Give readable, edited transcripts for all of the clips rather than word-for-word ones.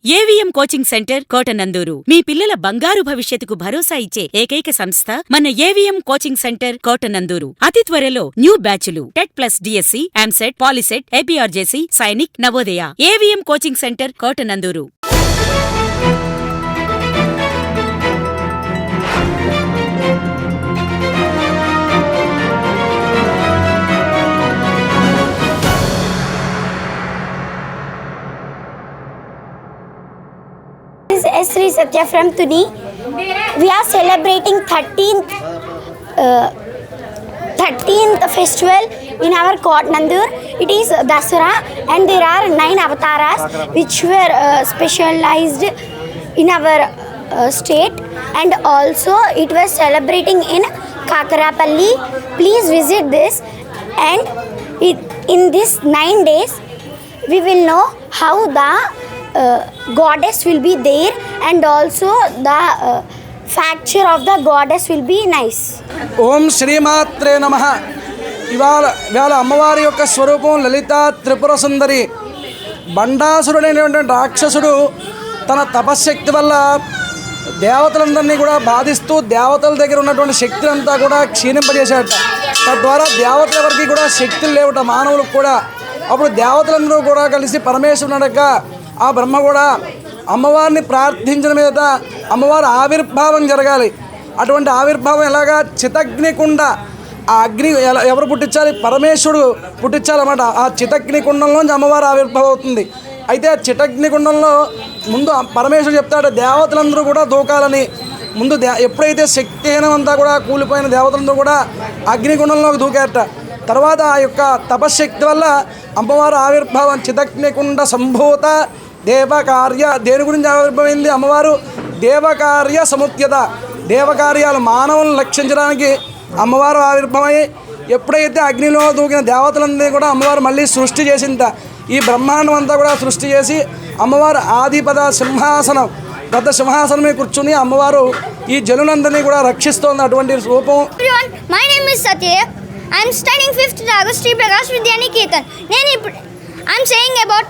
AVM coaching centre Kotananduru మీ పిల్లల బంగారు భవిష్యత్తుకు భరోసా ఇచ్చే ఏకైక సంస్థ మన ఏవిఎం కోచింగ్ సెంటర్ కోటనందూరు. అతి త్వరలో న్యూ బ్యాచ్లు TET plus DSC, EAMCET, POLYCET, APRJC, Sainik, Navodaya. AVM coaching centre Kotananduru. This is Sri Satya from Tuni. We are celebrating 13th festival in our Kotanandur. It is Dasara and there are 9 avatars which were specialized in our state, and also it was celebrating in Kakarapalli. Please visit this, and in this 9 days we will know how the goddess will be there, and also the facture of the goddess will be nice. ఓం శ్రీమాత్రే నమః. ఇవాళ అమ్మవారి యొక్క స్వరూపం లలిత త్రిపుర సుందరి. బండాసురుడైనటువంటి రాక్షసుడు తన తపశ్శక్తి వల్ల దేవతలందరినీ కూడా బాధిస్తూ దేవతల దగ్గర ఉన్నటువంటి శక్తిని అంతా కూడా క్షీణింపజేశాడట. తద్వారా దేవతల వరకు కూడా శక్తులు లేవట మానవులకు కూడా. అప్పుడు దేవతలందరూ కూడా కలిసి పరమేశ్వరునక ఆ బ్రహ్మ కూడా అమ్మవారిని ప్రార్థించిన మీద అమ్మవారి ఆవిర్భావం జరగాలి. అటువంటి ఆవిర్భావం ఎలాగా? చితగ్నికుండ. ఆ అగ్ని ఎవరు పుట్టించాలి? పరమేశ్వరుడు పుట్టించాలన్నమాట. ఆ చితగ్నికుండంలోంచి అమ్మవారి ఆవిర్భావం అవుతుంది. అయితే ఆ చితగ్నికుండంలో ముందు పరమేశ్వరుడు చెప్తాడు దేవతలందరూ కూడా దూకాలని. ముందు ఎప్పుడైతే శక్తిహీనం అంతా కూడా కూలిపోయిన దేవతలందరూ కూడా అగ్నికుండంలోకి దూకారట. తర్వాత ఆ యొక్క తపశ్శక్తి వల్ల అమ్మవారి ఆవిర్భావం చితగ్నికుండ సంభూత దేవకార్య. దేని గురించి ఆవిర్భవింది అమ్మవారు? దేవకార్య సముద్యత. దేవకార్యాలు మానవులను రక్షించడానికి అమ్మవారు ఆవిర్భవమై ఎప్పుడైతే అగ్నిలో దూకిన దేవతలందరినీ కూడా అమ్మవారు మళ్ళీ సృష్టి చేసింత. ఈ బ్రహ్మాండం అంతా కూడా సృష్టి చేసి అమ్మవారు ఆదిపద సింహాసనం పెద్ద సింహాసనం మీద కూర్చుని అమ్మవారు ఈ జనులందరినీ కూడా రక్షిస్తోంది. అటువంటి రూపం. My name is Satya. I am studying 5th August Sri Prakash Vidya Niketan. I am saying about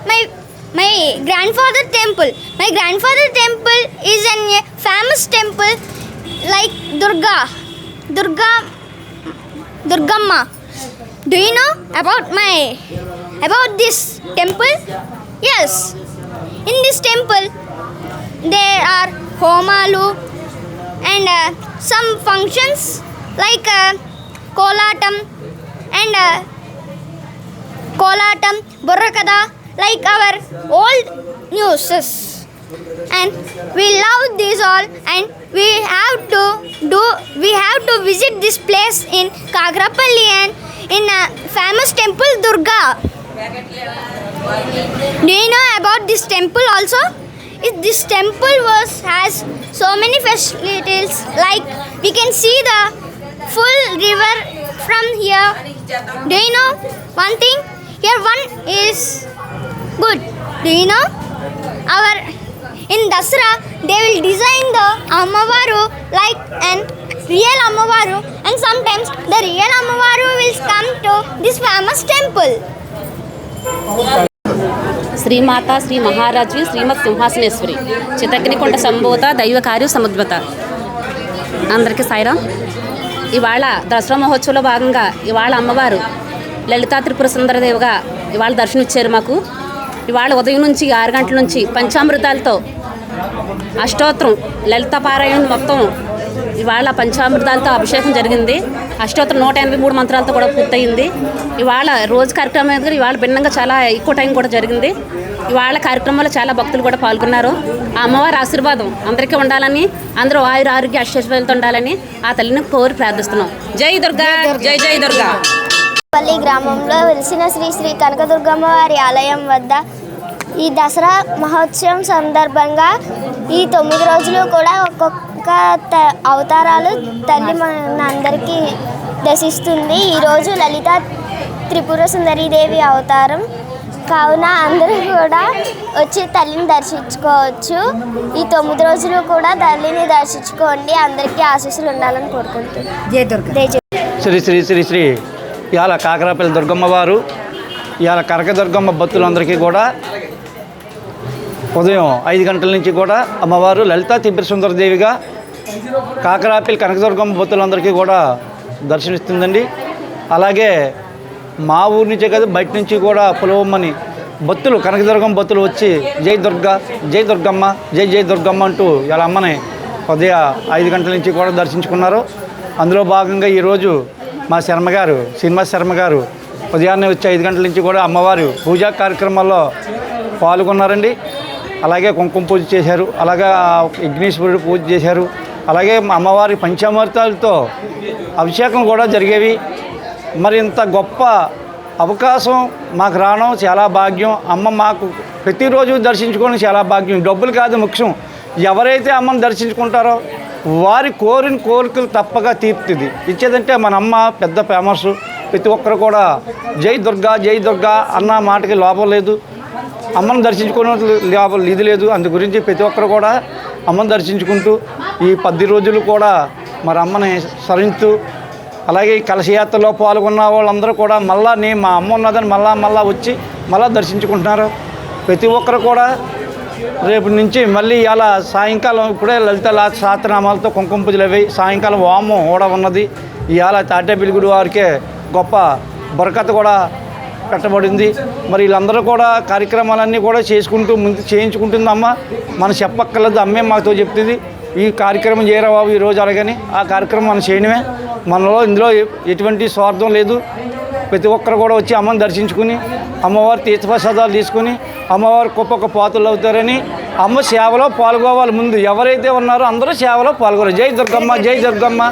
my grandfather temple. My grandfather temple is a famous temple like Durgamma. Do you know about this temple? Yes. In this temple there are homalu and some functions like Kolatam and Burrakada, like our old newses, and we love this all, and we have to visit this place in Kagrapalli and in a famous temple Durga. Do you know about this temple also? This temple has so many facilities, like we can see the full river from here. Do you know one thing? Here one is good. Do you know? In Dasara they will design the Ammavaru like an real Ammavaru, and sometimes the real Ammavaru will come to this famous temple. Srimata Shri మహారాజ్వి శ్రీమత్ సింహాసనేశ్వరి చితగ్నికుండ సంభూత దైవకార్య సముద్భత. అందరికీ సాయిరాం. ఇవాళ దసరా మహోత్సవంలో భాగంగా ఇవాళ అమ్మవారు లలితా త్రిపుర సుందరదేవిగా ఇవాళ దర్శనమిచ్చారు మాకు. ఇవాళ ఉదయం నుంచి 6 గంటల నుంచి పంచామృతాలతో అష్టోత్తరం లలిత పారాయణం మొత్తం ఇవాళ పంచామృతాలతో అభిషేకం జరిగింది. అష్టోత్తరం 183 మంత్రాలతో కూడా పూర్తయింది. ఇవాళ రోజు కార్యక్రమం దగ్గర ఇవాళ భిన్నంగా చాలా ఎక్కువ టైం కూడా జరిగింది. ఇవాళ కార్యక్రమంలో చాలా భక్తులు కూడా పాల్గొన్నారు. ఆ అమ్మవారి ఆశీర్వాదం అందరికీ ఉండాలని, అందరూ ఆయుర ఆరోగ్య అష్టైశ్వర్యాలతో ఉండాలని ఆ తల్లిని కోరి ప్రార్థిస్తున్నాం. జై దుర్గా, జై జై దుర్గా. పల్లి గ్రామంలో వెలిసిన శ్రీ కనకదుర్గమ్మ వారి ఆలయం వద్ద ఈ దసరా మహోత్సవం సందర్భంగా ఈ 9 రోజులు కూడా ఒక్కొక్క అవతారాలు తల్లి మనందరికీ దర్శిస్తుంది. ఈరోజు లలిత త్రిపుర సుందరీదేవి అవతారం కావున అందరూ కూడా వచ్చి తల్లిని దర్శించుకోవచ్చు. ఈ 9 రోజులు కూడా తల్లిని దర్శించుకోండి. అందరికీ ఆశీస్సులు ఉండాలని కోరుకుంటున్నాను. జై దుర్గా. శ్రీ శ్రీ శ్రీ శ్రీ ఇవాళ కాకరాపల్లి దుర్గమ్మ వారు ఇవాళ కనకదుర్గమ్మ భక్తులందరికీ కూడా ఉదయం 5 గంటల నుంచి కూడా అమ్మవారు లలితా త్రిపుర సుందరదేవిగా కాకరాపల్లి కనకదుర్గమ్మ భక్తులందరికీ కూడా దర్శనమిస్తుందండి. అలాగే మా ఊరి నుంచే కాదు బయట నుంచి కూడా పులవమ్మని భక్తులు కనకదుర్గమ్మ భక్తులు వచ్చి జై దుర్గా జై దుర్గమ్మ జై జై దుర్గమ్మ అంటూ ఇలా అమ్మని ఉదయం 5 గంటల నుంచి కూడా దర్శించుకున్నారు. అందులో భాగంగా ఈరోజు మా శర్మగారు శ్రీనివాస శర్మగారు ఉదయాన్నే వచ్చి 5 గంటల నుంచి కూడా అమ్మవారు పూజా కార్యక్రమాల్లో పాల్గొన్నారండి. అలాగే కుంకుమ పూజ చేశారు, అలాగే విఘ్నేశ్వరుడు పూజ చేశారు, అలాగే అమ్మవారి పంచామృతాలతో అభిషేకం కూడా జరిగేవి. మరి ఇంత గొప్ప అవకాశం మాకు రావడం చాలా భాగ్యం. అమ్మ మాకు ప్రతిరోజు దర్శించుకోవడం చాలా భాగ్యం. డబ్బులు కాదు ముఖ్యం. ఎవరైతే అమ్మను దర్శించుకుంటారో వారి కోరిన కోరికలు తప్పగా తీర్చుతుంది. ఇచ్చేదంటే మన అమ్మ పెద్ద ఫేమస్. ప్రతి ఒక్కరు కూడా జై దుర్గా అన్న మాటకి లోపం లేదు. అమ్మను దర్శించుకునే లోపం ఇది లేదు. అందు గురించి ప్రతి ఒక్కరు కూడా అమ్మను దర్శించుకుంటూ ఈ 10 రోజులు కూడా మరి అమ్మని స్మరిస్తూ, అలాగే ఈ కలశయాత్రలో పాల్గొన్న వాళ్ళందరూ కూడా మళ్ళా మా అమ్మ ఉన్నదని మళ్ళా వచ్చి మళ్ళా దర్శించుకుంటున్నారు. ప్రతి ఒక్కరు కూడా రేపు నుంచి మళ్ళీ ఇలా సాయంకాలం ఇప్పుడే లలిత సహస్రనామాలతో కుంకుమ పూజలు అవి, సాయంకాలం వామం కూడా ఉన్నది. ఇవాళ తాటేపల్లిగుడి వారికే గొప్ప బరకత కూడా పెట్టబడింది. మరి వీళ్ళందరూ కూడా కార్యక్రమాలన్నీ కూడా చేసుకుంటూ ముందు చేయించుకుంటుంది అమ్మ. మనం చెప్పక్కర్లేదు, అమ్మే మాతో చెప్తుంది ఈ కార్యక్రమం చేయరా బాబు ఈరోజు అలాగని. ఆ కార్యక్రమం మనం చేయడమే. మనలో ఇందులో ఎటువంటి స్వార్థం లేదు. ప్రతి ఒక్కరు కూడా వచ్చి అమ్మని దర్శించుకుని అమ్మవారి తీర్థప్రసాదాలు తీసుకుని అమ్మవారి గొప్ప పాత్రలు అవుతారని అమ్మ సేవలో పాల్గొవాలి. ముందు ఎవరైతే ఉన్నారో అందరూ సేవలో పాల్గొన్నారు. జై దుర్గమ్మ జై దుర్గమ్మ.